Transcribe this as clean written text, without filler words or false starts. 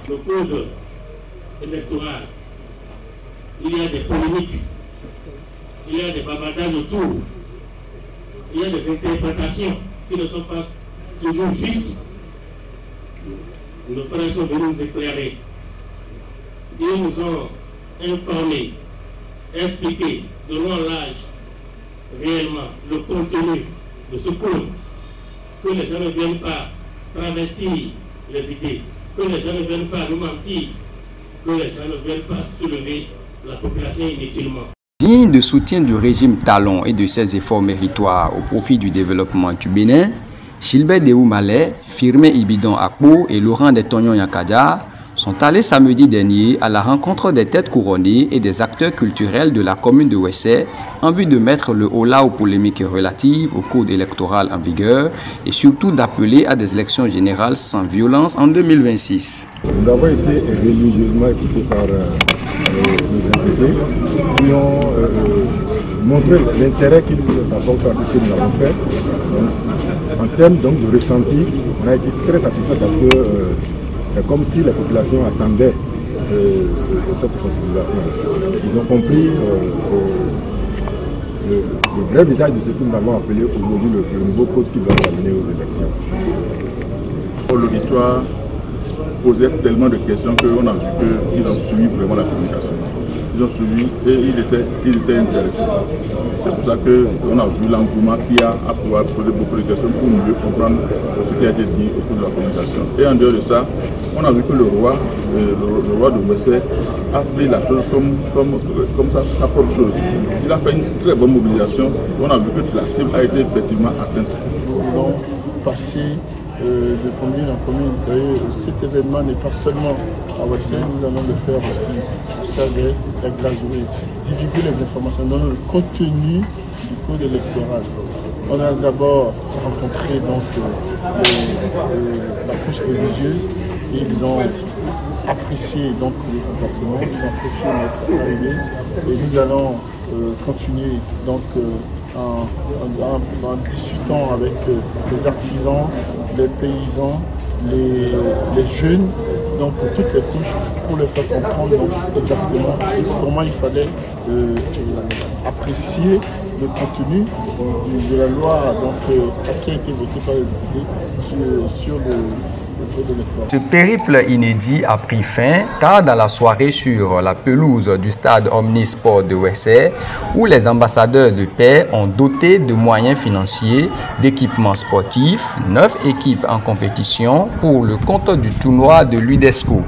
Le code électoral, il y a des polémiques, il y a des bavardages autour, il y a des interprétations qui ne sont pas toujours justes. Nos frères sont venus nous éclairer. Ils nous ont informés, expliqués, donnant l'âge, réellement, le contenu de ce cours, que les gens ne viennent pas travestir les idées, que les gens ne viennent pas nous mentir, que les gens ne viennent pas soulever la population inutilement. Digne de soutien du régime Talon et de ses efforts méritoires au profit du développement du Bénin, Gilbert Déoumalé, Firmin Ibidon Akpo et Laurent Detonyon Yankadja sont allés samedi dernier à la rencontre des têtes couronnées et des acteurs culturels de la commune de Wessé en vue de mettre le holà aux polémiques relatives au code électoral en vigueur et surtout d'appeler à des élections générales sans violence en 2026. Nous avons été religieusement écoutés par nos invités qui ont montré l'intérêt qu'ils apportent à ce que nous avons fait. Donc, en termes donc, de ressenti, on a été très satisfait parce que c'est comme si la population attendait cette sensibilisation. Ils ont compris le vrai visage de ce que nous avons appelé aujourd'hui le nouveau code qui doit nous amener aux élections. L'auditoire posait tellement de questions qu'on a vu qu'ils ont suivi vraiment la communication. Ils ont suivi et ils étaient intéressés. C'est pour ça qu'on a vu l'engouement qu'il y a à pouvoir poser beaucoup de questions pour mieux comprendre ce qui a été dit au cours de la communication. Et en dehors de ça, on a vu que le roi de Wessé a pris la chose comme sa propre chose. Il a fait une très bonne mobilisation. On a vu que la cible a été effectivement atteinte. Nous voulons passer de commune en commune. Cet événement n'est pas seulement à Wessé, nous allons le faire aussi à Savé, à Glazoué, divulguer les informations, donner le contenu du code électoral. On a d'abord rencontré donc, la couche religieuse et ils ont apprécié donc, le comportement, ils ont apprécié notre arrivée et nous allons continuer donc, en discutant avec les artisans, les paysans, les jeunes, donc toutes les couches, pour les faire comprendre donc, exactement comment il fallait apprécier le contenu de la loi donc, qui a été votée par les députés sur le code électoral. Ce périple inédit a pris fin tard dans la soirée sur la pelouse du stade Omnisport de Wessé, où les ambassadeurs de paix ont doté de moyens financiers, d'équipements sportifs, 9 équipes en compétition pour le compte du tournoi de l'UDESCO.